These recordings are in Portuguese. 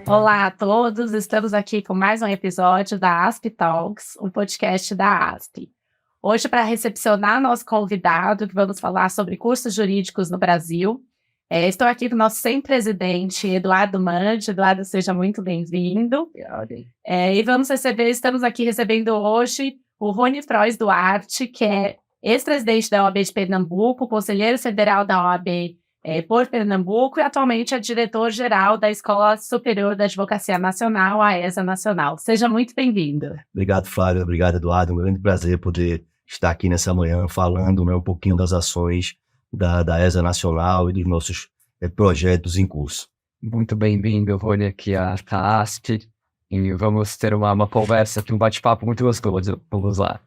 Olá a todos, estamos aqui com mais um episódio da ASP Talks, um podcast da ASP. Hoje, para recepcionar nosso convidado, que vamos falar sobre cursos jurídicos no Brasil, estou aqui com o nosso sem-presidente, Eduardo Mandi. Eduardo, seja muito bem-vindo. Estamos aqui recebendo hoje o Rony Frois Duarte, que é ex-presidente da OAB de Pernambuco, conselheiro federal da OAB por Pernambuco e atualmente é diretor-geral da Escola Superior da Advocacia Nacional, a ESA Nacional. Seja muito bem-vindo. Obrigado, Flávio. Obrigado, Eduardo. Um grande prazer poder estar aqui nessa manhã falando um pouquinho das ações da ESA Nacional e dos nossos projetos em curso. Muito bem-vindo, Rony, aqui à ASP. E vamos ter uma conversa aqui, um bate-papo muito gostoso. Vamos lá.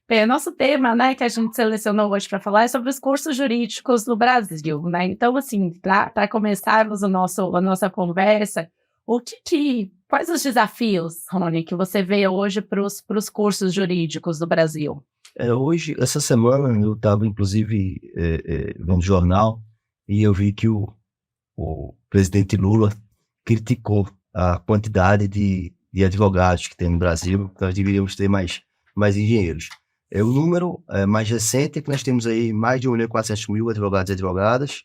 Bem, o nosso tema, que a gente selecionou hoje para falar é sobre os cursos jurídicos no Brasil, Então, assim, para começarmos a nossa conversa, quais os desafios, Rony, que você vê hoje para os cursos jurídicos do Brasil? Hoje, essa semana, eu estava, inclusive, vendo jornal e eu vi que o presidente Lula criticou a quantidade de advogados que tem no Brasil. Nós deveríamos ter mais engenheiros. O número mais recente é que nós temos aí mais de 1.400.000 advogados e advogadas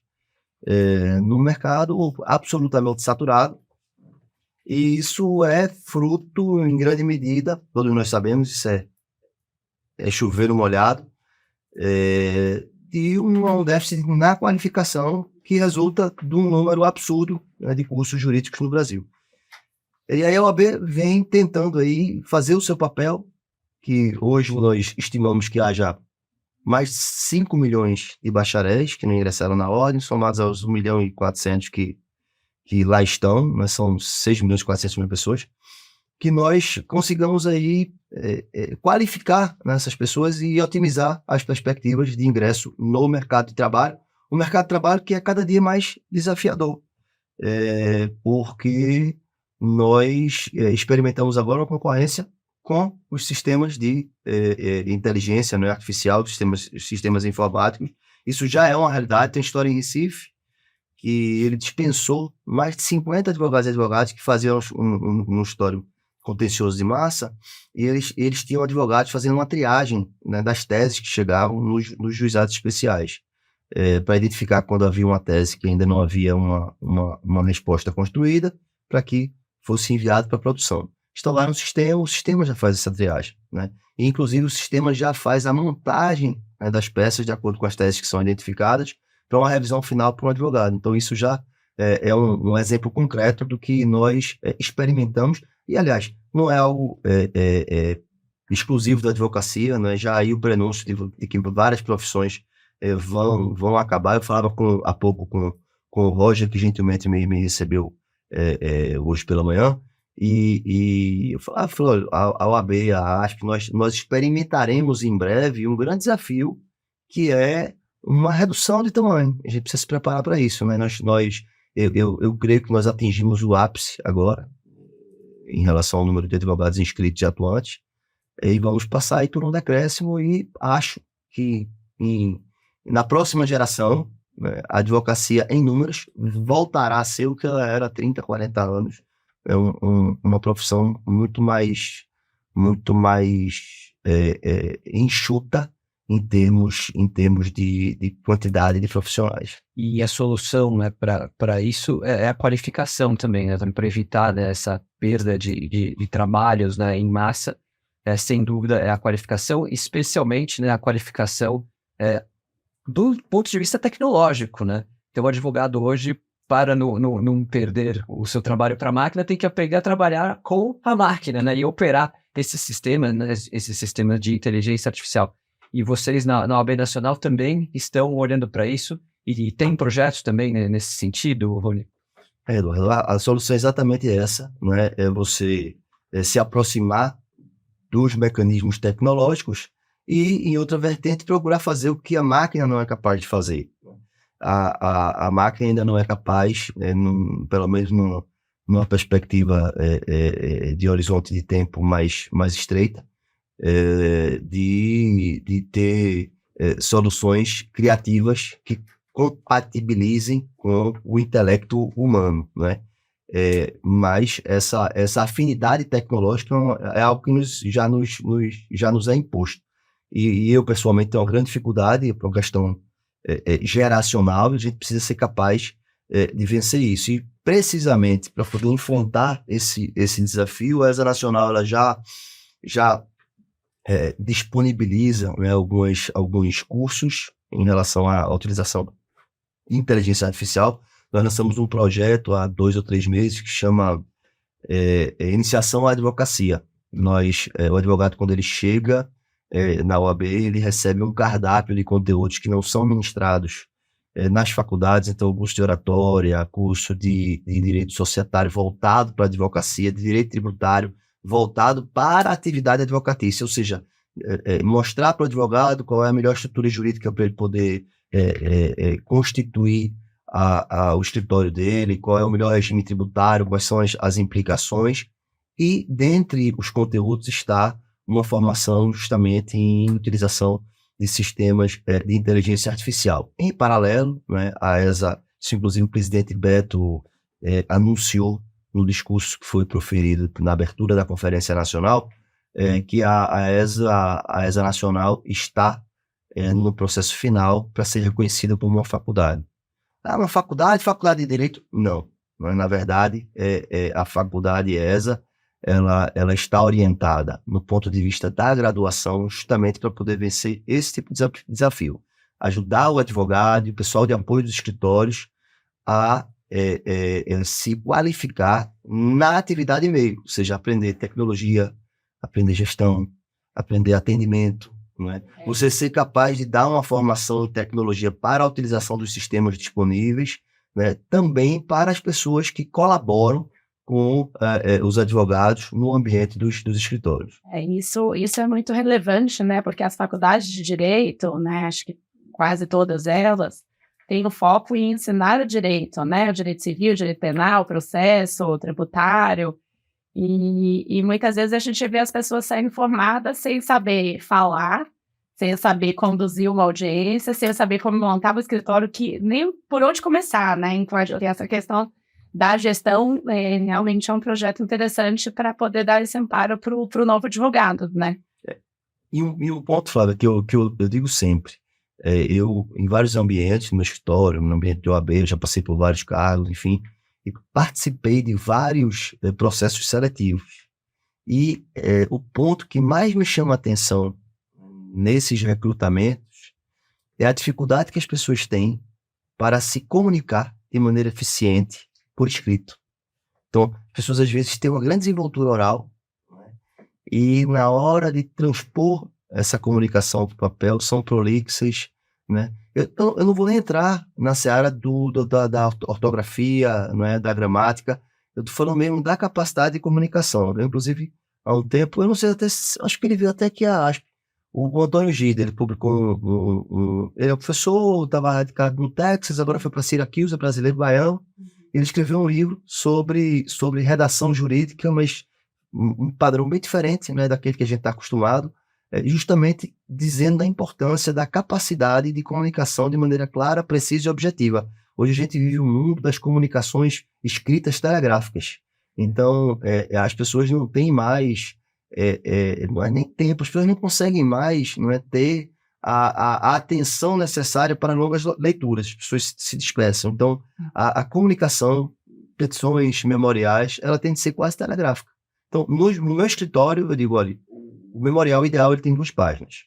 no mercado absolutamente saturado. E isso é fruto, em grande medida, todos nós sabemos, isso é chover no molhado, de um déficit na qualificação que resulta de um número absurdo de cursos jurídicos no Brasil. E aí a OAB vem tentando aí fazer o seu papel, que hoje nós estimamos que haja mais 5 milhões de bacharéis que não ingressaram na ordem, somados aos 1.400.000 que lá estão, mas são 6.400.000 pessoas, que nós consigamos aí qualificar essas pessoas e otimizar as perspectivas de ingresso no mercado de trabalho, um mercado de trabalho que é cada dia mais desafiador, porque nós experimentamos agora uma concorrência com os sistemas de inteligência artificial, sistemas informáticos. Isso já é uma realidade. Tem história em Recife, que ele dispensou mais de 50 advogados e advogadas que faziam um histórico contencioso de massa, e eles tinham advogados fazendo uma triagem das teses que chegavam nos juizados especiais, para identificar quando havia uma tese que ainda não havia uma resposta construída, para que fosse enviado para a produção. Instalar um sistema, o sistema já faz essa triagem, E, inclusive, o sistema já faz a montagem das peças de acordo com as teses que são identificadas para uma revisão final para um advogado. Então, isso já é um exemplo concreto do que nós experimentamos e, aliás, não é algo exclusivo da advocacia, Já há aí o prenúncio de que várias profissões vão acabar. Eu falava há pouco com o Roger, que gentilmente me recebeu hoje pela manhã, e eu falei, a OAB, a ASP, nós experimentaremos em breve um grande desafio, que é uma redução de tamanho. A gente precisa se preparar para isso, Eu creio que nós atingimos o ápice agora, em relação ao número de advogados inscritos e atuantes, e vamos passar aí por um decréscimo, e acho que na próxima geração, a advocacia em números voltará a ser o que ela era há 30, 40 anos, uma profissão muito mais enxuta em termos de quantidade de profissionais. E a solução para isso é a qualificação também, para evitar essa perda de trabalhos em massa. Sem dúvida, é a qualificação, especialmente a qualificação do ponto de vista tecnológico. Então, o advogado hoje, para não perder o seu trabalho para a máquina, tem que aprender a trabalhar com a máquina, e operar esses sistemas de inteligência artificial. E vocês na OAB Nacional também estão olhando para isso e tem projetos também nesse sentido, Rony? Eduardo, a solução é exatamente essa, É você se aproximar dos mecanismos tecnológicos e, em outra vertente, procurar fazer o que a máquina não é capaz de fazer. A máquina ainda não é capaz, pelo menos numa perspectiva de horizonte de tempo mais estreita, de ter soluções criativas que compatibilizem com o intelecto humano, Mas essa afinidade tecnológica é algo que já nos é imposto. E eu, pessoalmente, tenho uma grande dificuldade por uma questão geracional, e a gente precisa ser capaz de vencer isso. E, precisamente, para poder enfrentar esse desafio, a ESA Nacional ela já disponibiliza, né, alguns cursos em relação à utilização de inteligência artificial. Nós lançamos um projeto há 2 ou 3 meses que chama Iniciação à Advocacia. O advogado, quando ele chega na OAB, ele recebe um cardápio de conteúdos que não são ministrados nas faculdades. Então, curso de oratória, curso de direito societário voltado para a advocacia, de direito tributário voltado para a atividade advocatícia, ou seja, mostrar para o advogado qual é a melhor estrutura jurídica para ele poder constituir o escritório dele, qual é o melhor regime tributário, quais são as implicações, e dentre os conteúdos está uma formação justamente em utilização de sistemas de inteligência artificial. Em paralelo, né, a ESA, inclusive o presidente Beto anunciou no discurso que foi proferido na abertura da Conferência Nacional, que a ESA Nacional está no processo final para ser reconhecida como uma faculdade. Uma faculdade de Direito? Não. Na verdade, a faculdade ESA, ela está orientada no ponto de vista da graduação justamente para poder vencer esse tipo de desafio. Ajudar o advogado e o pessoal de apoio dos escritórios a se qualificar na atividade meio, ou seja, aprender tecnologia, aprender gestão, aprender atendimento, não é? Você ser capaz de dar uma formação em tecnologia para a utilização dos sistemas disponíveis, né? Também para as pessoas que colaboram com os advogados no ambiente dos escritórios. Isso é muito relevante, né? Porque as faculdades de direito, né, acho que quase todas elas, têm o foco em ensinar o direito, né? O direito civil, o direito penal, o processo, tributário. E muitas vezes a gente vê as pessoas saindo formadas sem saber falar, sem saber conduzir uma audiência, sem saber como montar um escritório, que nem por onde começar, né? Então, essa questão da gestão realmente é um projeto interessante para poder dar esse amparo para o novo advogado, né? E um ponto, Flávia, que eu digo sempre, eu, em vários ambientes, no meu escritório, no ambiente de OAB, eu já passei por vários cargos, enfim, e participei de vários processos seletivos. E o ponto que mais me chama a atenção nesses recrutamentos é a dificuldade que as pessoas têm para se comunicar de maneira eficiente por escrito. Então, as pessoas às vezes têm uma grande desenvoltura oral, né? E na hora de transpor essa comunicação para o papel são prolixas, né? Eu não vou nem entrar na seara da ortografia, não é, da gramática. Eu estou falando mesmo da capacidade de comunicação. Eu, inclusive, há um tempo, eu não sei, acho que ele viu até que o Antônio Gide, ele publicou ele é professor, estava radicado no Texas, agora foi para Syracuse, é brasileiro, baiano. Ele escreveu um livro sobre redação jurídica, mas um padrão bem diferente, né, daquele que a gente está acostumado, justamente dizendo da importância da capacidade de comunicação de maneira clara, precisa e objetiva. Hoje a gente vive um mundo das comunicações escritas telegráficas. Então, as pessoas não têm mais, não é nem tempo, as pessoas não conseguem mais, não é, ter a atenção necessária para longas leituras, as pessoas se dispersam. Então, a comunicação, petições memoriais, ela tem de ser quase telegráfica. Então, no meu escritório, eu digo, olha, o memorial ideal ele tem 2 páginas.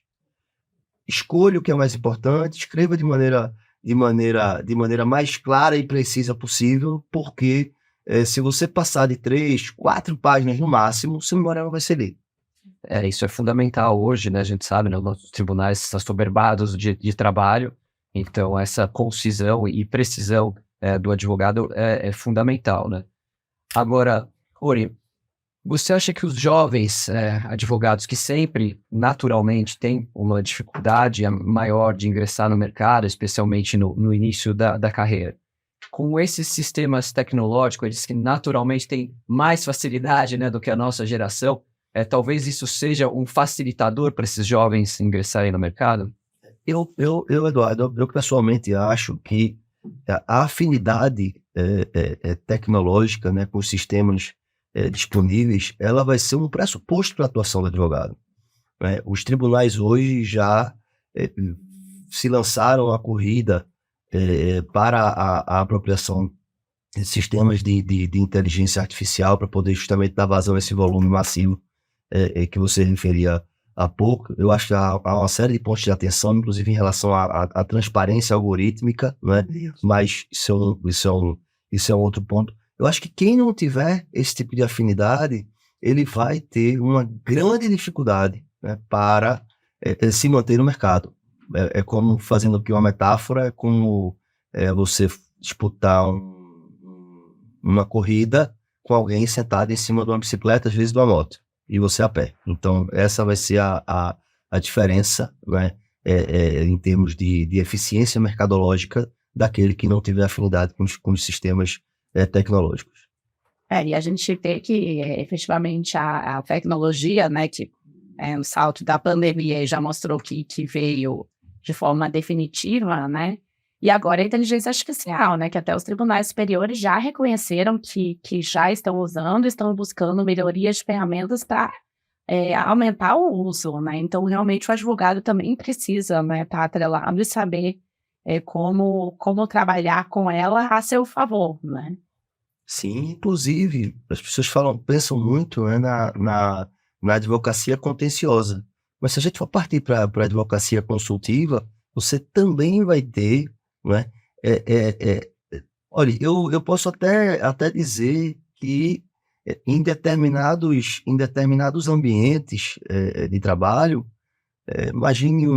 Escolha o que é mais importante, escreva de maneira mais clara e precisa possível, porque se você passar de 3, 4 páginas no máximo, seu memorial não vai ser lido. Isso é fundamental hoje, né? A gente sabe, né? Os nossos tribunais estão soberbados de trabalho, então essa concisão e precisão do advogado é fundamental, né? Agora, Ori, você acha que os jovens advogados que sempre, naturalmente, têm uma dificuldade maior de ingressar no mercado, especialmente no início da carreira, com esses sistemas tecnológicos, eles que naturalmente têm mais facilidade, né, do que a nossa geração, talvez isso seja um facilitador para esses jovens ingressarem no mercado? Eduardo, eu pessoalmente acho que a afinidade tecnológica, né, com os sistemas disponíveis, ela vai ser um pressuposto para a atuação do advogado, né? Os tribunais hoje já se lançaram a corrida para a apropriação de sistemas de inteligência artificial para poder justamente dar vazão a esse volume massivo que você referia há pouco. Eu acho que há uma série de pontos de atenção, inclusive em relação à transparência algorítmica, né? Mas isso é um outro ponto. Eu acho que quem não tiver esse tipo de afinidade, ele vai ter uma grande dificuldade, né, para se manter no mercado. É como, fazendo aqui uma metáfora, é como você disputar uma corrida com alguém sentado em cima de uma bicicleta, às vezes de uma moto, e você a pé. Então, essa vai ser a diferença, né, em termos de eficiência mercadológica daquele que não tiver afinidade com os sistemas tecnológicos. E a gente vê que, efetivamente, a tecnologia, né, que o salto da pandemia já mostrou que veio de forma definitiva, né? E agora a inteligência artificial, né, que até os tribunais superiores já reconheceram que já estão usando, estão buscando melhorias de ferramentas para aumentar o uso, né? Então, realmente, o advogado também precisa, né, estar atrelado e saber como trabalhar com ela a seu favor, né? Sim, inclusive, as pessoas pensam muito, né, na advocacia contenciosa. Mas se a gente for partir para a advocacia consultiva, você também vai ter, né, olha, eu posso até dizer que em determinados ambientes de trabalho, imagine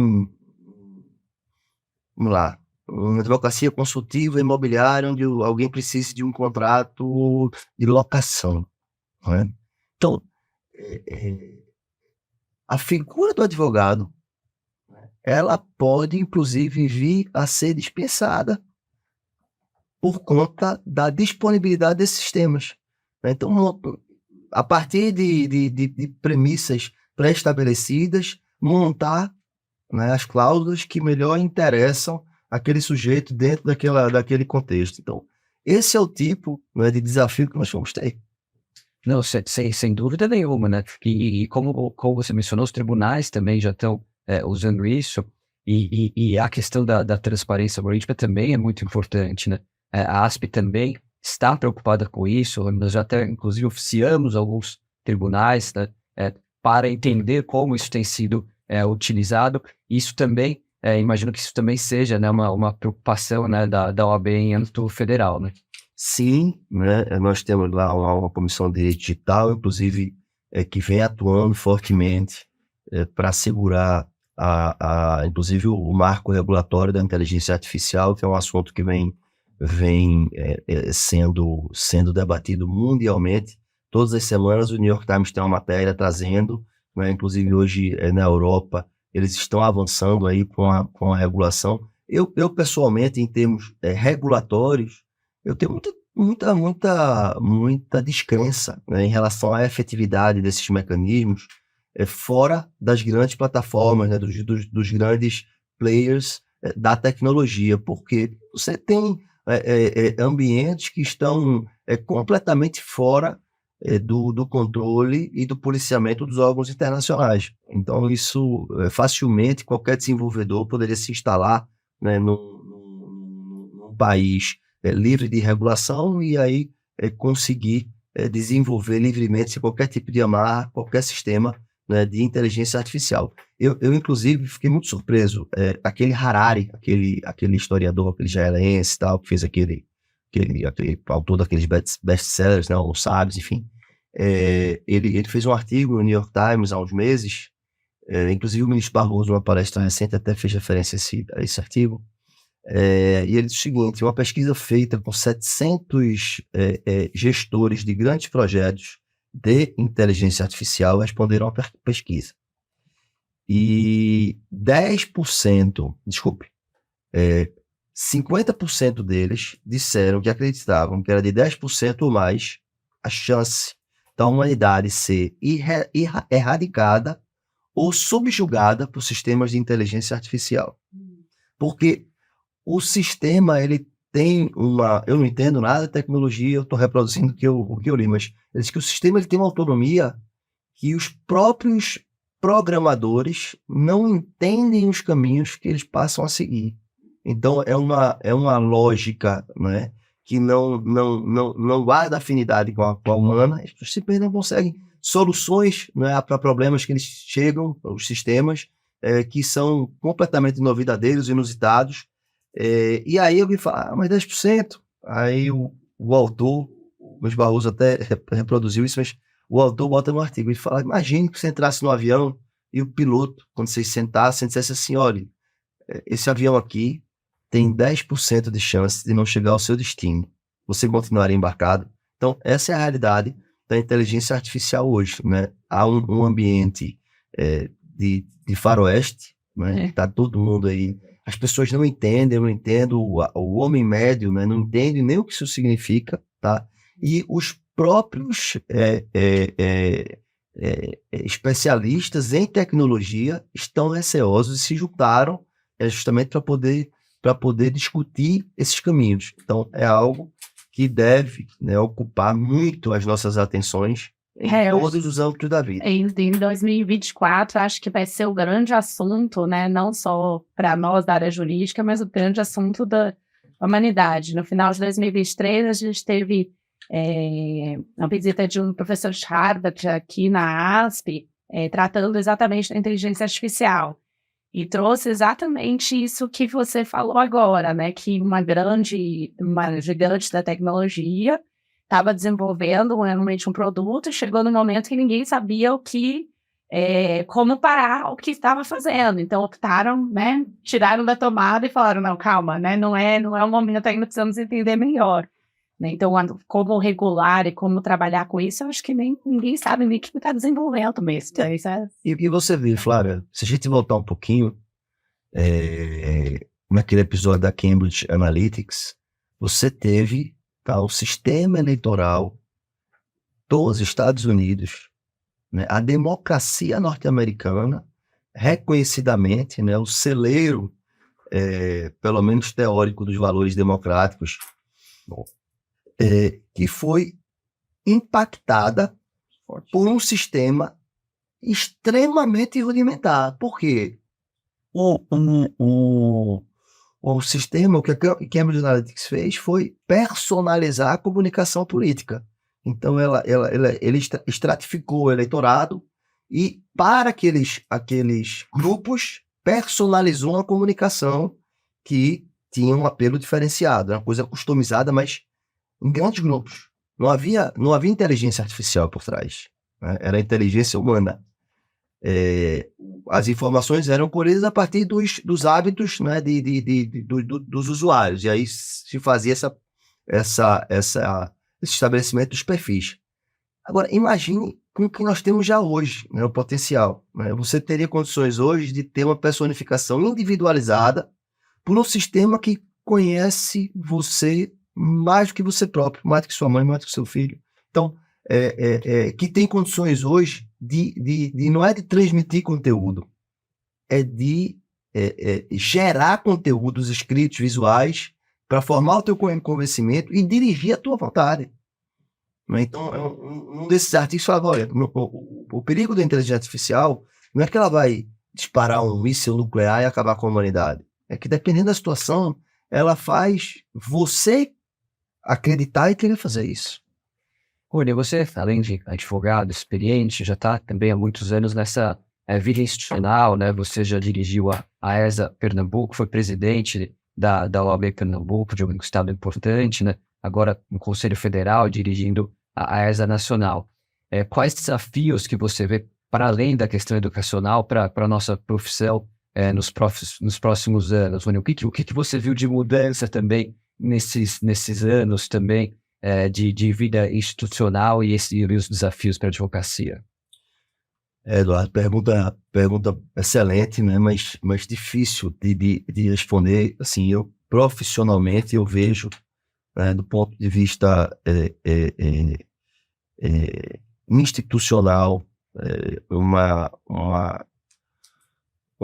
vamos lá, uma advocacia consultiva imobiliária onde alguém precise de um contrato de locação, né? Então, a figura do advogado, ela pode, inclusive, vir a ser dispensada por conta da disponibilidade desses sistemas, né? Então, a partir de premissas pré-estabelecidas, montar, né, as cláusulas que melhor interessam aquele sujeito dentro daquele contexto. Então, esse é o tipo, né, de desafio que nós vamos ter. Não, sem dúvida nenhuma, né? E como você mencionou, os tribunais também já estão usando isso, e a questão da transparência algorítmica também é muito importante, né? A ASP também está preocupada com isso, nós já até, inclusive, oficiamos alguns tribunais, né, para entender como isso tem sido utilizado. Isso também, imagino que isso também seja, né, uma preocupação, né, da OAB em âmbito federal, né? Sim, né, nós temos lá uma comissão de direito digital, inclusive, que vem atuando fortemente para assegurar, inclusive, o marco regulatório da inteligência artificial, que é um assunto que vem sendo debatido mundialmente. Todas as semanas o New York Times tem uma matéria trazendo, né, inclusive hoje na Europa, eles estão avançando aí com a regulação. Eu pessoalmente, em termos regulatórios, eu tenho muita descrença, né, em relação à efetividade desses mecanismos fora das grandes plataformas, né, dos grandes players da tecnologia, porque você tem ambientes que estão completamente fora do controle e do policiamento dos órgãos internacionais. Então, isso facilmente qualquer desenvolvedor poderia se instalar, né, num país livre de regulação e aí conseguir desenvolver livremente sem qualquer tipo de amarra, qualquer sistema, né, de inteligência artificial. Eu inclusive, fiquei muito surpreso. Aquele Harari, aquele historiador, aquele israelense, tal, que fez aquele autor daqueles best-sellers, né, Os Sábios, enfim. Ele fez um artigo no New York Times há uns meses, inclusive o ministro Barroso, numa palestra recente, até fez referência a esse artigo. E ele diz o seguinte: uma pesquisa feita com 700 gestores de grandes projetos de inteligência artificial responderam à pesquisa. E 50% deles disseram que acreditavam que era de 10% ou mais a chance da humanidade ser erradicada ou subjugada por sistemas de inteligência artificial. Porque o sistema, ele eu não entendo nada de tecnologia, eu estou reproduzindo o que eu li, mas ele diz que o sistema ele tem uma autonomia que os próprios programadores não entendem os caminhos que eles passam a seguir. Então, é uma lógica, né, que não guarda afinidade com a humana, as pessoas simplesmente não conseguem soluções, né, para problemas que eles chegam, os sistemas, que são completamente novidadeiros, inusitados. E aí alguém fala, mas 10%? Aí o autor, o Luiz Barroso até reproduziu isso, mas o autor bota no artigo e fala, imagine que você entrasse no avião e o piloto, quando vocês sentassem, dissesse assim, olha, esse avião aqui tem 10% de chance de não chegar ao seu destino. Você continuaria embarcado? Então, essa é a realidade da inteligência artificial hoje, né? Há um ambiente de faroeste, né? Tá todo mundo aí. As pessoas não entendem, eu não entendo, o homem médio, né? Não entende nem o que isso significa, tá? E os próprios especialistas em tecnologia estão receosos e se juntaram justamente para poder discutir esses caminhos. Então, é algo que deve, né, ocupar muito as nossas atenções em todos os âmbitos da vida. Em 2024, acho que vai ser o grande assunto, né, não só para nós da área jurídica, mas o grande assunto da humanidade. No final de 2023, a gente teve a visita de um professor de Harvard aqui na ASP, tratando exatamente da inteligência artificial. E trouxe exatamente isso que você falou agora, né? Que uma gigante da tecnologia estava desenvolvendo realmente um produto e chegou no momento que ninguém sabia como parar o que estava fazendo. Então optaram, né? Tiraram da tomada e falaram, não, calma, né? Não é o momento ainda, precisamos entender melhor. Né? Então, como regular e como trabalhar com isso, eu acho que ninguém sabe nem o que está desenvolvendo mesmo. Então, isso E você vê, Flávia, se a gente voltar um pouquinho, naquele episódio da Cambridge Analytics, você teve o sistema eleitoral dos Estados Unidos, né, a democracia norte-americana, reconhecidamente, né, o celeiro, pelo menos teórico, dos valores democráticos, que foi impactada por um sistema extremamente rudimentar. Por quê? O sistema, o que a Cambridge Analytics fez foi personalizar a comunicação política. Então, ele estratificou o eleitorado e, para aqueles grupos, personalizou uma comunicação que tinha um apelo diferenciado, uma coisa customizada, mas em grandes grupos. Não havia inteligência artificial por trás, né? Era inteligência humana. As informações eram colhidas a partir dos hábitos, né, dos usuários, e aí se fazia esse estabelecimento dos perfis. Agora, imagine com o que nós temos já hoje, né, o potencial. Né? Você teria condições hoje de ter uma personificação individualizada por um sistema que conhece você mais do que você próprio, mais do que sua mãe, mais do que seu filho. Então, que tem condições hoje não é de transmitir conteúdo, é de gerar conteúdos escritos, visuais, para formar o teu conhecimento e dirigir a tua vontade. Então, um desses artigos falava, olha, o perigo da inteligência artificial não é que ela vai disparar um míssil nuclear e acabar com a humanidade. É que, dependendo da situação, ela faz você acreditar e querer fazer isso. Olha, você, além de advogado experiente, já está também há muitos anos nessa vida institucional, né? Você já dirigiu a ESA Pernambuco, foi presidente da OAB Pernambuco, de um estado importante, né? Agora no Conselho Federal, dirigindo a ESA Nacional. Quais desafios que você vê, para além da questão educacional, para a nossa profissão nos próximos anos? O que você viu de mudança também nesses anos também, de vida institucional e os desafios para a advocacia? Eduardo, pergunta excelente, né? mas difícil de responder. Assim, eu profissionalmente eu vejo, do ponto de vista institucional, uma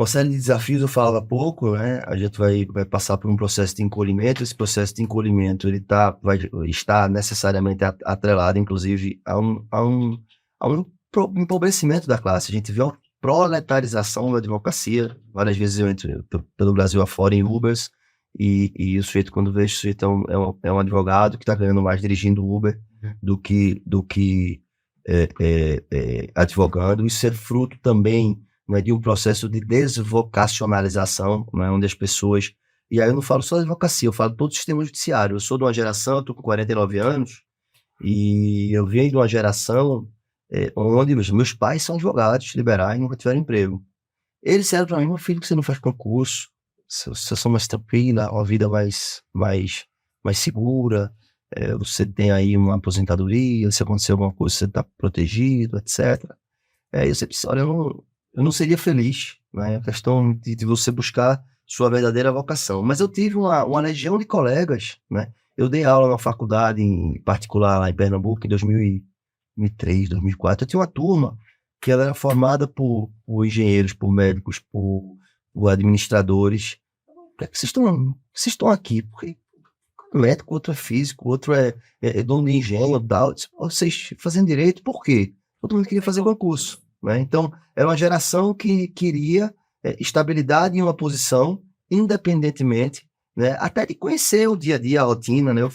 uma série de desafios, eu falava há pouco, né? A gente vai passar por um processo de encolhimento. Esse processo de encolhimento ele vai estar necessariamente atrelado, inclusive, a um empobrecimento da classe. A gente vê uma proletarização da advocacia. Várias vezes eu entro pelo Brasil afora em Ubers e o sujeito, quando vejo o sujeito, é um advogado que está ganhando mais dirigindo Uber do que advogando. Isso é fruto também, né, de um processo de desvocacionalização, né, onde as pessoas... E aí eu não falo só da advocacia, eu falo de todo o sistema judiciário. Eu sou de uma geração, eu estou com 49 anos, e eu venho de uma geração onde meus pais são advogados liberais e nunca tiveram emprego. Eles disseram para mim: meu filho, que você não faz concurso, você é mais tranquila, uma vida mais segura, você tem aí uma aposentadoria, se acontecer alguma coisa, você está protegido, etc. Eu sempre disse: olha, eu não seria feliz, né? A questão de você buscar sua verdadeira vocação. Mas eu tive uma legião de colegas, né? Eu dei aula na faculdade em particular lá em Pernambuco em 2003, 2004. Eu tinha uma turma que ela era formada por engenheiros, por médicos, por administradores. Por que vocês estão aqui? Porque um é médico, outro é físico, outro é dono de engenho, tal. Vocês fazendo direito, por quê? Todo mundo queria fazer concurso, né? Então, era uma geração que queria estabilidade em uma posição, independentemente, né? Até de conhecer o dia a dia, a rotina, né? Eu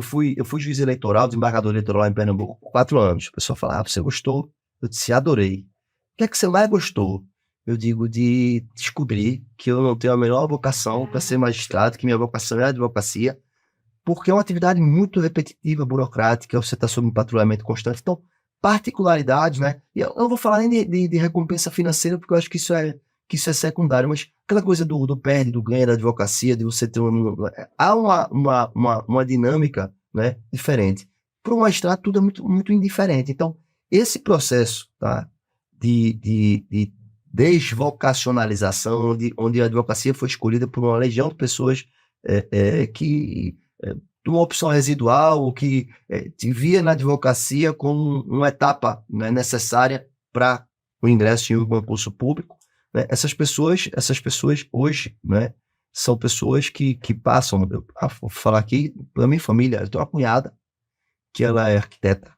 fui juiz eleitoral, desembargador eleitoral em Pernambuco por 4 anos. O pessoal falava: você gostou? Eu disse: adorei. O que é que você mais gostou? Eu digo: de descobrir que eu não tenho a menor vocação para ser magistrado, que minha vocação é a advocacia, porque é uma atividade muito repetitiva, burocrática, você está sob um patrulhamento constante. Então, particularidades, né? E eu não vou falar nem de recompensa financeira, porque eu acho que isso é secundário, mas aquela coisa do perde, do ganha da advocacia, de você ter há uma dinâmica, né, diferente. Para o magistrado, tudo é muito, muito indiferente. Então, esse processo, tá, de desvocacionalização, onde a advocacia foi escolhida por uma legião de pessoas que de uma opção residual, que te via na advocacia como uma etapa, né, necessária para o ingresso em um concurso público, né? Essas pessoas hoje, né, são pessoas que passam... Vou falar aqui da minha família. Eu tenho uma cunhada que ela é arquiteta,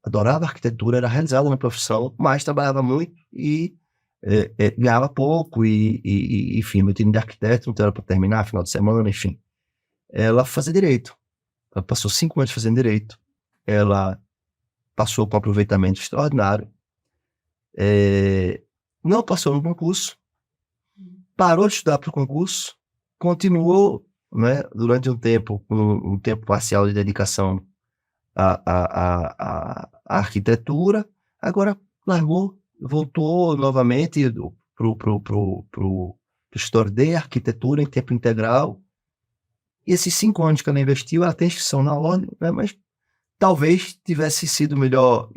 adorava arquitetura, era realizada na profissão, mas trabalhava muito e ganhava pouco, enfim, meu time de arquiteto não era para terminar, final de semana, enfim. Ela fazia direito, ela passou 5 anos fazendo direito, ela passou com aproveitamento extraordinário, não passou no concurso, parou de estudar para o concurso, continuou, né, durante um tempo, com um tempo parcial de dedicação à arquitetura, agora largou, voltou novamente para o história de arquitetura em tempo integral. E esses 5 anos que ela investiu, ela tem inscrição na ordem, né, mas talvez tivesse sido melhor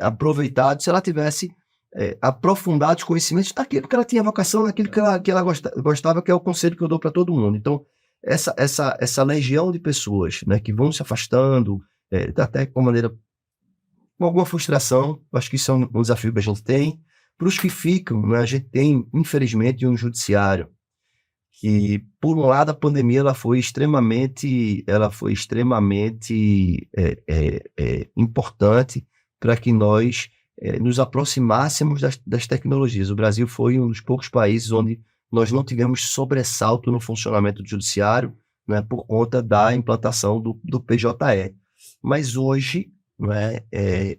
aproveitado se ela tivesse aprofundado os conhecimentos daquilo que ela tinha vocação, daquilo que ela gostava, que é o conselho que eu dou para todo mundo. Então, essa legião de pessoas, né, que vão se afastando, até com alguma frustração, acho que isso é um desafio que a gente tem. Para os que ficam, né, a gente tem, infelizmente, um judiciário que, por um lado, a pandemia ela foi extremamente importante para que nós nos aproximássemos das tecnologias. O Brasil foi um dos poucos países onde nós não tivemos sobressalto no funcionamento do judiciário, né, por conta da implantação do PJE. Mas hoje, né,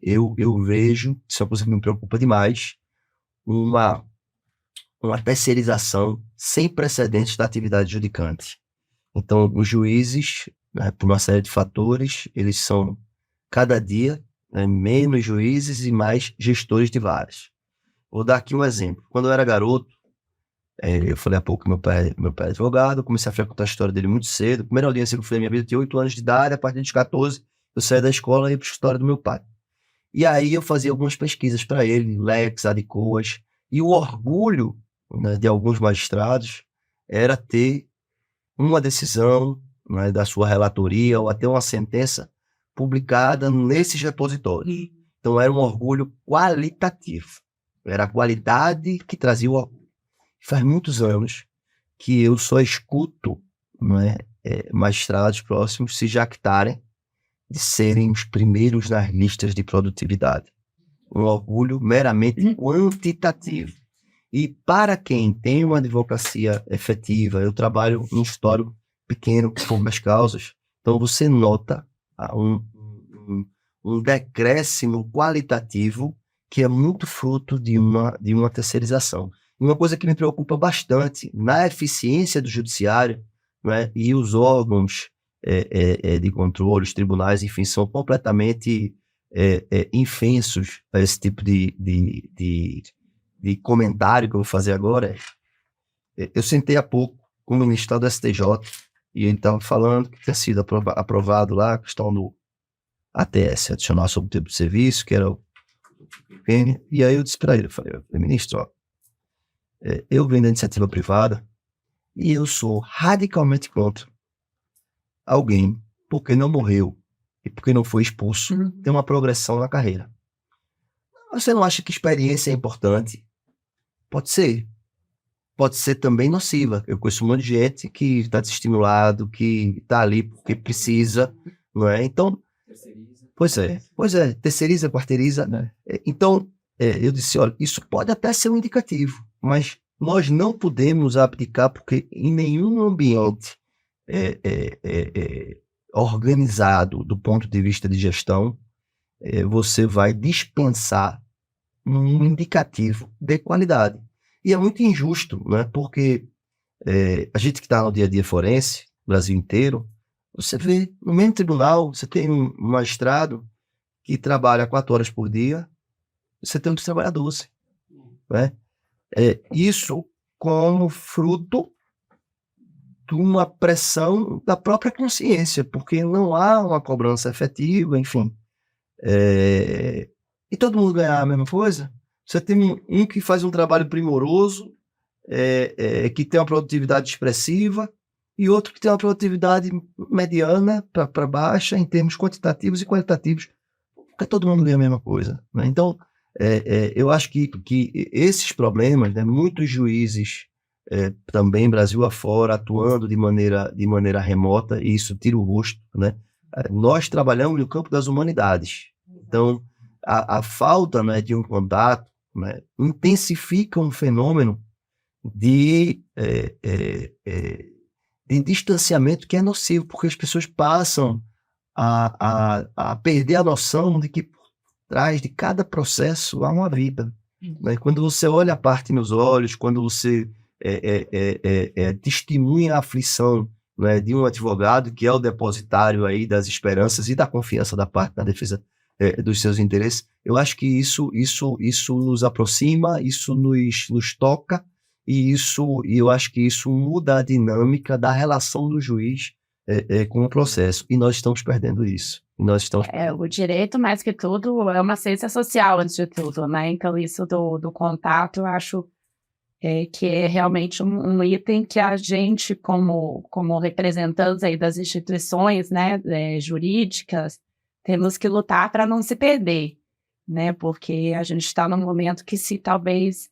eu vejo, isso é uma coisa que me preocupa demais, uma terceirização sem precedentes da atividade judicante. Então, os juízes, né, por uma série de fatores, eles são, cada dia, né, menos juízes e mais gestores de varas. Vou dar aqui um exemplo. Quando eu era garoto, eu falei há pouco que meu pai é advogado, eu comecei a frequentar a história dele muito cedo. A primeira audiência que eu fui na minha vida, eu tinha 8 anos de idade, a partir dos 14, eu saí da escola e ia para a história do meu pai. E aí eu fazia algumas pesquisas para ele, Lex, Adicoas, e o orgulho, né, de alguns magistrados era ter uma decisão, né, da sua relatoria ou até uma sentença publicada nesses repositórios. Então era um orgulho qualitativo. era a qualidade que trazia o orgulho. Faz muitos anos que eu só escuto, não é, magistrados próximos se jactarem de serem os primeiros nas listas de produtividade. Um orgulho meramente quantitativo. E para quem tem uma advocacia efetiva, eu trabalho em um escritório pequeno, com poucas causas, então você nota um decréscimo qualitativo que é muito fruto de uma terceirização. E uma coisa que me preocupa bastante na eficiência do judiciário, né, e os órgãos de controle, os tribunais, enfim, são completamente infensos a esse tipo de comentário que eu vou fazer agora. Eu sentei há pouco com o ministro do STJ e ele estava falando que tinha sido aprovado lá a questão do ATS, adicional sobre o tempo de serviço, que era o PN, e aí eu disse para ele, eu falei, ministro, ó, eu venho da iniciativa privada e eu sou radicalmente contra alguém, porque não morreu e porque não foi expulso, ter uma progressão na carreira. Você não acha que experiência é importante? Pode ser. Pode ser também nociva. Eu conheço um monte de gente que está desestimulado, que está ali porque precisa, não é? Então, pois é, terceiriza, quarteiriza, né? Então, eu disse, olha, isso pode até ser um indicativo, mas nós não podemos abdicar porque em nenhum ambiente organizado do ponto de vista de gestão, você vai dispensar um indicativo de qualidade. E é muito injusto, né? Porque a gente que está no dia a dia forense, Brasil inteiro, você vê no mesmo tribunal, você tem um magistrado que trabalha 4 horas por dia, você tem um que trabalha 12. Né? Isso como fruto de uma pressão da própria consciência, porque não há uma cobrança efetiva, enfim. E todo mundo ganhar a mesma coisa. Você tem um que faz um trabalho primoroso, que tem uma produtividade expressiva, e outro que tem uma produtividade mediana para baixa em termos quantitativos e qualitativos, porque todo mundo ganha a mesma coisa. Né? Então, eu acho que esses problemas, né, muitos juízes também Brasil afora, atuando de maneira remota, e isso tira o rosto. Né? Nós trabalhamos no campo das humanidades. Então, a falta, né, de um contato, né, intensifica um fenômeno de distanciamento que é nocivo, porque as pessoas passam a perder a noção de que por trás de cada processo há uma vida. Né? Quando você olha a parte nos olhos, quando você testemunha a aflição, né, de um advogado que é o depositário aí das esperanças e da confiança da parte da defesa dos seus interesses, eu acho que isso nos aproxima, isso nos toca, e eu acho que isso muda a dinâmica da relação do juiz com o processo, e nós estamos perdendo isso. O direito, mais que tudo, é uma ciência social, antes de tudo, né? Então, isso do contato, eu acho que é realmente um item que a gente, como representantes aí das instituições, né, jurídicas, temos que lutar para não se perder, né? Porque a gente está num momento que, se talvez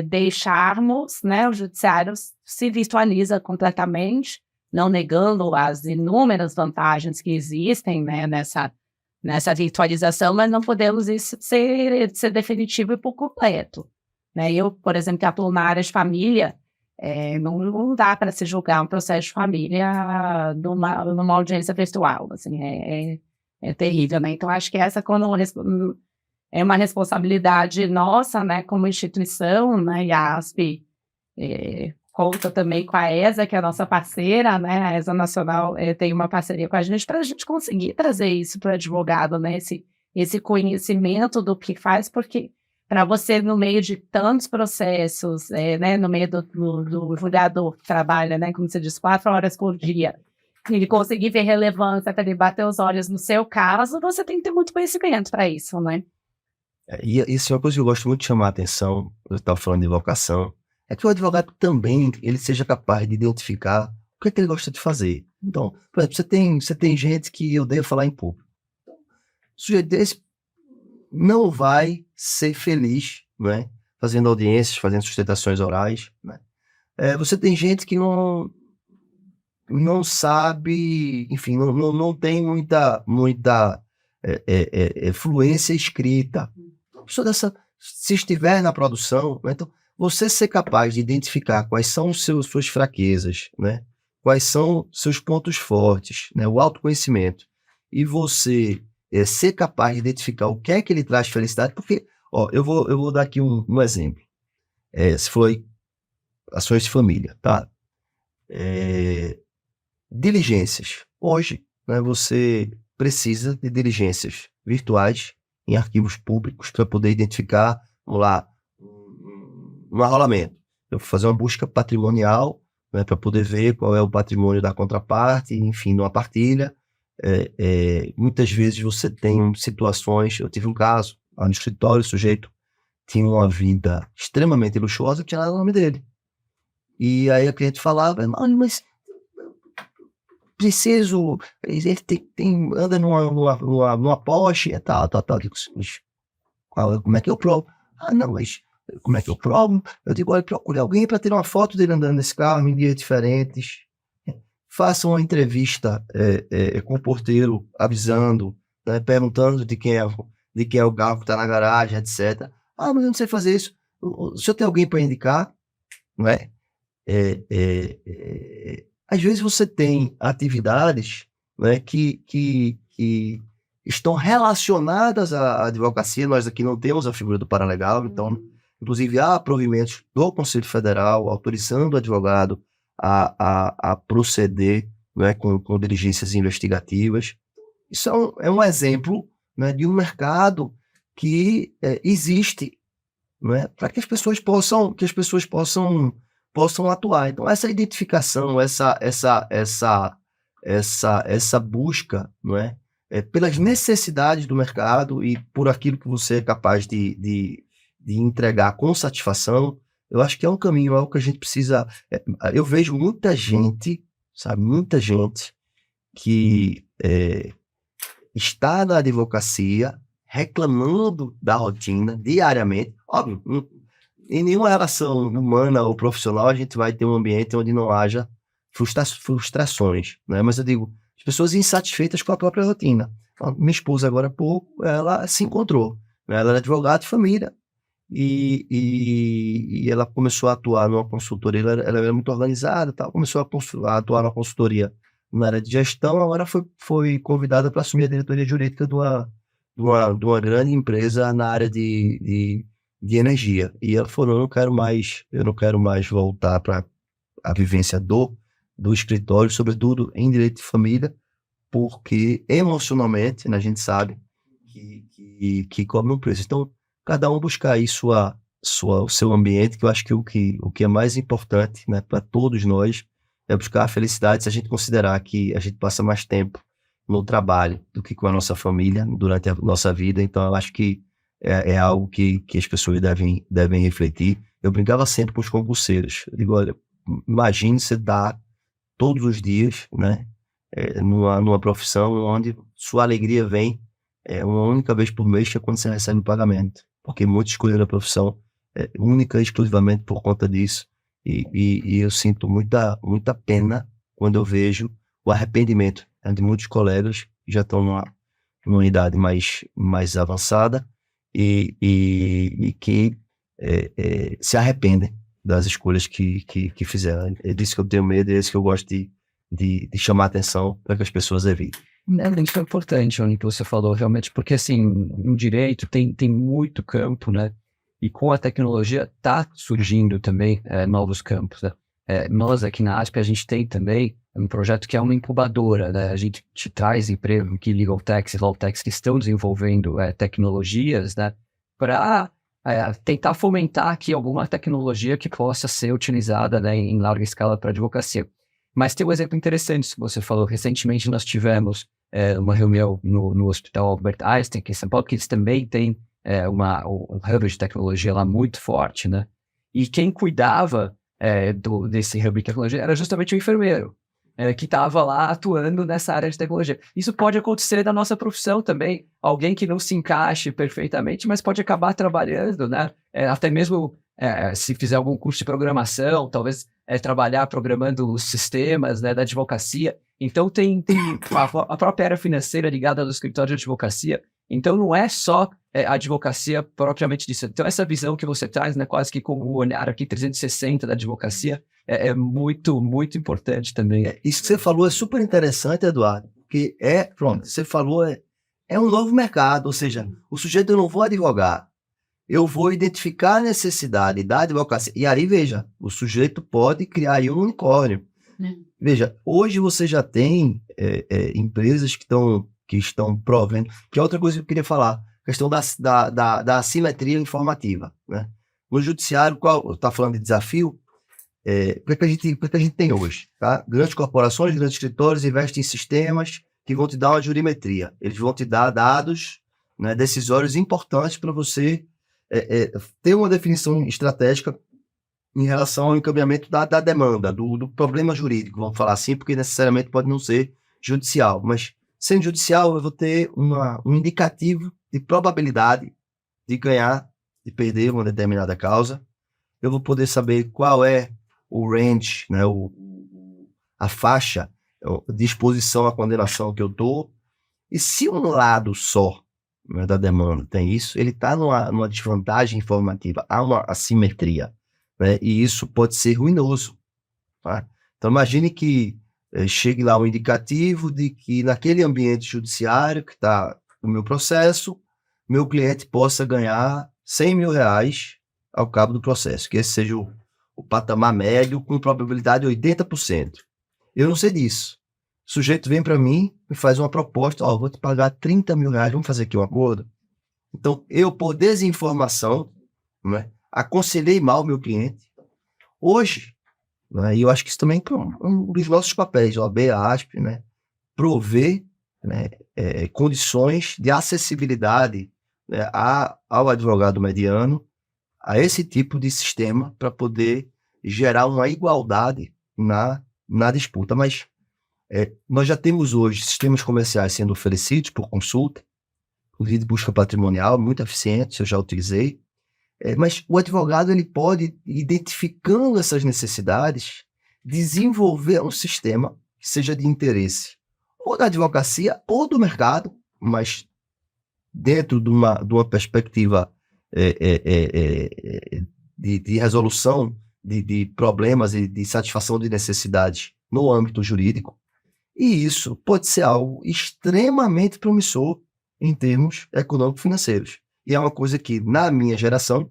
deixarmos, né, o judiciário se virtualiza completamente, não negando as inúmeras vantagens que existem, né, nessa virtualização, mas não podemos isso ser definitivo e por completo. Né? Eu, por exemplo, que atuo na área de família, não dá para se julgar um processo de família numa audiência virtual. Assim, é terrível. Né? Então, acho que essa é uma responsabilidade nossa, né, como instituição, né, e a ASP conta também com a ESA, que é a nossa parceira, né, a ESA Nacional tem uma parceria com a gente para a gente conseguir trazer isso para o advogado, né, esse conhecimento do que faz, porque para você, no meio de tantos processos, né, no meio do julgador que trabalha, né, como você diz, 4 horas por dia, ele conseguir ver relevância para ele bater os olhos no seu caso, você tem que ter muito conhecimento para isso, né? E isso é uma coisa que eu gosto muito de chamar a atenção, eu estava falando de vocação, é que o advogado também ele seja capaz de identificar o que é que ele gosta de fazer. Então, por exemplo, você tem gente que odeia falar em público. O sujeito desse não vai ser feliz não é? Fazendo audiências, fazendo sustentações orais, né? Você tem gente que não sabe, enfim, não tem muita fluência escrita. Uma pessoa dessa, se estiver na produção, né, então, você ser capaz de identificar quais são suas fraquezas, né? Quais são seus pontos fortes, né? O autoconhecimento. E você ser capaz de identificar o que é que ele traz felicidade, porque, ó, eu vou dar aqui um exemplo. Se foi ações de família, tá? Diligências. Hoje, né, você precisa de diligências virtuais em arquivos públicos para poder identificar, vamos lá, um arrolamento. Eu vou fazer uma busca patrimonial, né, para poder ver qual é o patrimônio da contraparte, enfim, numa partilha. Muitas vezes você tem situações, eu tive um caso lá no escritório, o sujeito tinha uma vida extremamente luxuosa que tinha lá o nome dele. E aí a cliente falava, mas preciso, ele anda numa Porsche, tal. Como é que eu provo? Não, mas como é que eu provo? Eu digo, olha, procure alguém para ter uma foto dele andando nesse carro em dias diferentes. Faça uma entrevista com o porteiro, avisando, né, perguntando de quem é o carro que está na garagem, etc. Mas eu não sei fazer isso. O senhor tem alguém para indicar? Não é? Às vezes você tem atividades, né, que estão relacionadas à advocacia. Nós aqui não temos a figura do paralegal, então, inclusive, há provimentos do Conselho Federal autorizando o advogado a proceder, né, com diligências investigativas. Isso é um exemplo, né, de um mercado que existe, né, para que as pessoas possam atuar. Então, essa identificação, essa busca, não é? Pelas necessidades do mercado e por aquilo que você é capaz de entregar com satisfação, eu acho que é um caminho, é algo que a gente precisa. Eu vejo muita gente, sabe, muita gente que está na advocacia reclamando da rotina diariamente. Óbvio, em nenhuma relação humana ou profissional a gente vai ter um ambiente onde não haja frustrações, né? Mas eu digo, as pessoas insatisfeitas com a própria rotina. Minha esposa, agora há pouco, ela se encontrou, né? Ela era advogada de família e ela começou a atuar numa consultoria. Ela era muito organizada, tal, começou a atuar na consultoria na área de gestão. Agora foi convidada para assumir a diretoria jurídica de uma grande empresa na área de energia. E ela falou, eu não quero mais voltar para a vivência do escritório, sobretudo em direito de família, porque emocionalmente, né, a gente sabe que cobra um preço. Então, cada um buscar aí o seu ambiente, que eu acho que o que é mais importante, né, para todos nós é buscar a felicidade. Se a gente considerar que a gente passa mais tempo no trabalho do que com a nossa família durante a nossa vida, então eu acho que é algo que as pessoas devem refletir. Eu brincava sempre com os concurseiros. Eu digo, olha, imagine você dar todos os dias, né, numa profissão onde sua alegria vem uma única vez por mês, que é quando você recebe o pagamento. Porque muitos escolheram a profissão única e exclusivamente por conta disso. E eu sinto muita pena quando eu vejo o arrependimento, né, de muitos colegas que já estão numa idade mais avançada e que se arrependem das escolhas que fizeram. É disso que eu tenho medo, é isso que eu gosto de chamar a atenção para que as pessoas evitem. Isso é importante, o que você falou, realmente, porque assim, no direito tem muito campo, né? E com a tecnologia está surgindo também novos campos, né? Nós aqui na ASP, a gente tem também um projeto que é uma incubadora, né? A gente te traz empresas aqui, Legal Techs e Law Techs, que estão desenvolvendo tecnologias, né? Para tentar fomentar aqui alguma tecnologia que possa ser utilizada, né, em larga escala para advocacia. Mas tem um exemplo interessante que você falou. Recentemente nós tivemos uma reunião no Hospital Albert Einstein, aqui em São Paulo, que eles também têm um hub de tecnologia lá muito forte, né? E quem cuidava desse hub de tecnologia era justamente o enfermeiro. que estava lá atuando nessa área de tecnologia. Isso pode acontecer na nossa profissão também. Alguém que não se encaixe perfeitamente, mas pode acabar trabalhando, né? Até mesmo se fizer algum curso de programação, talvez trabalhar programando os sistemas, né, da advocacia. Então tem a própria área financeira ligada ao escritório de advocacia. Então não é só a advocacia propriamente disso. Então essa visão que você traz, né, quase que com o olhar aqui 360 da advocacia, é muito, muito importante também. Isso que você falou é super interessante, Eduardo, porque pronto, você falou, é um novo mercado, ou seja, o sujeito, eu não vou advogar, eu vou identificar a necessidade da advocacia, e aí, veja, o sujeito pode criar aí um unicórnio. Veja, hoje você já tem empresas que estão provendo, que é outra coisa que eu queria falar, questão da assimetria informativa, né? No judiciário, está falando de desafio, o que a gente tem hoje? Tá? Grandes corporações, grandes escritórios investem em sistemas que vão te dar uma jurimetria. Eles vão te dar dados, né, decisórios importantes para você ter uma definição estratégica em relação ao encaminhamento da demanda, do problema jurídico, vamos falar assim, porque necessariamente pode não ser judicial. Mas, sendo judicial, eu vou ter um indicativo de probabilidade de ganhar, de perder uma determinada causa. Eu vou poder saber qual é o range, né, a faixa de exposição à condenação que eu dou. E se um lado só, né, da demanda tem isso, ele está numa desvantagem informativa, há uma assimetria, né, e isso pode ser ruinoso. Tá? Então imagine que chegue lá um indicativo de que naquele ambiente judiciário que está no meu processo, meu cliente possa ganhar R$100 mil ao cabo do processo, que esse seja o patamar médio com probabilidade de 80%. Eu não sei disso. O sujeito vem para mim e faz uma proposta, vou te pagar R$30 mil, vamos fazer aqui um acordo? Então, eu, por desinformação, né, aconselhei mal o meu cliente. Hoje, né, e eu acho que isso também é um dos nossos papéis, OAB, a ASP, né, prover, né, condições de acessibilidade, né, ao advogado mediano, a esse tipo de sistema para poder gerar uma igualdade na disputa. Mas nós já temos hoje sistemas comerciais sendo oferecidos por consulta, inclusive de busca patrimonial, muito eficientes, eu já utilizei. Mas o advogado ele pode, identificando essas necessidades, desenvolver um sistema que seja de interesse ou da advocacia ou do mercado, mas dentro de uma perspectiva de resolução de problemas e de satisfação de necessidades no âmbito jurídico. E isso pode ser algo extremamente promissor em termos econômico-financeiros. E é uma coisa que, na minha geração,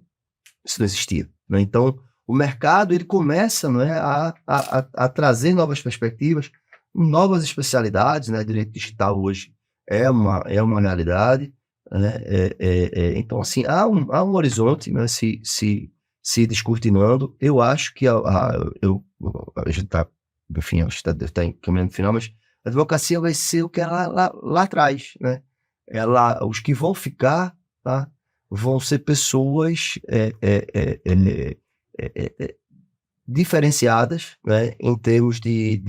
isso não existia, né? Então, o mercado ele começa, né, a trazer novas perspectivas, novas especialidades, né? Direito digital hoje é uma realidade, né? Então, assim, há um horizonte, né, se descortinando. Eu acho que a gente está, enfim, está encaminhando no final, mas a advocacia vai ser o que ela lá atrás, né? Os que vão ficar, tá, vão ser pessoas diferenciadas, né, em termos de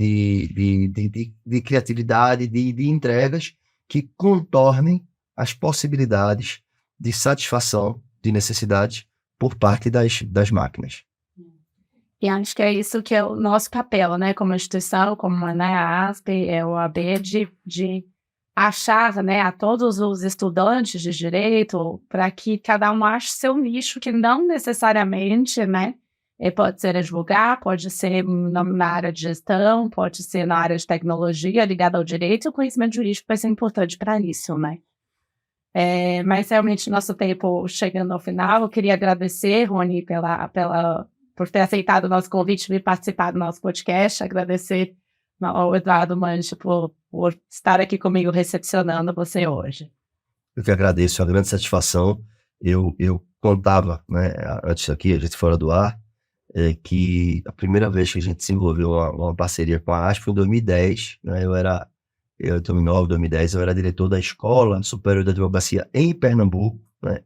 criatividade, de entregas que contornem as possibilidades de satisfação de necessidades por parte das máquinas. E acho que é isso que é o nosso papel, né, como instituição, como, né, a ASP, o AB, de achar, né, a todos os estudantes de direito para que cada um ache seu nicho, que não necessariamente, né, pode ser advogar, pode ser na área de gestão, pode ser na área de tecnologia ligada ao direito, e o conhecimento jurídico vai ser importante para isso, né. Mas realmente nosso tempo chegando ao final, eu queria agradecer, Rony, por ter aceitado o nosso convite de participar do nosso podcast, agradecer ao Eduardo Manche por estar aqui comigo recepcionando você hoje. Eu que agradeço, é uma grande satisfação. Eu contava, né, antes aqui, a gente fora do ar, que a primeira vez que a gente desenvolveu uma parceria com a ASP foi em 2010, né, em 2009, 2010, eu era diretor da Escola Superior de Advocacia em Pernambuco, né,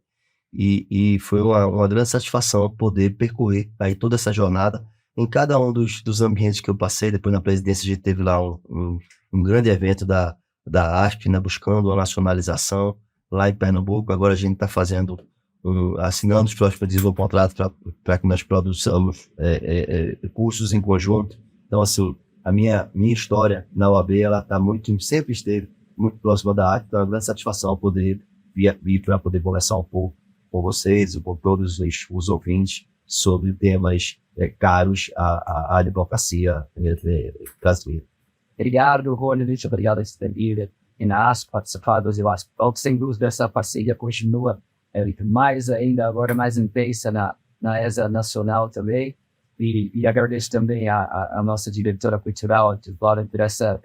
e foi uma grande satisfação poder percorrer aí toda essa jornada em cada um dos ambientes que eu passei. Depois na presidência a gente teve lá um grande evento da ASP, né, buscando a nacionalização lá em Pernambuco. Agora a gente está fazendo, assinando os próximos desenvolver um contrato para que nós produzamos cursos em conjunto. Então, assim, a minha história na OAB, ela sempre esteve muito próxima da arte. Então é uma grande satisfação poder vir para poder conversar um pouco com vocês, com todos os ouvintes, sobre temas caros à advocacia brasileira. Obrigado, Rony, muito obrigado por ter vindo e na ASP, participado do ASP. Sem dúvida, essa parceria continua mais ainda, agora mais intensa na ESA Nacional também. E agradeço também a nossa diretora cultural, por essa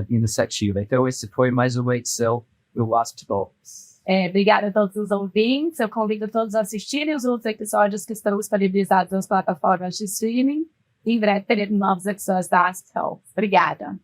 iniciativa. Então, esse foi mais uma edição do ASP Talks. Obrigada a todos os ouvintes. Eu convido todos a assistirem os outros episódios que estão disponibilizados nas plataformas de streaming. Em breve teremos novos episódios da ASP Talks. Obrigada.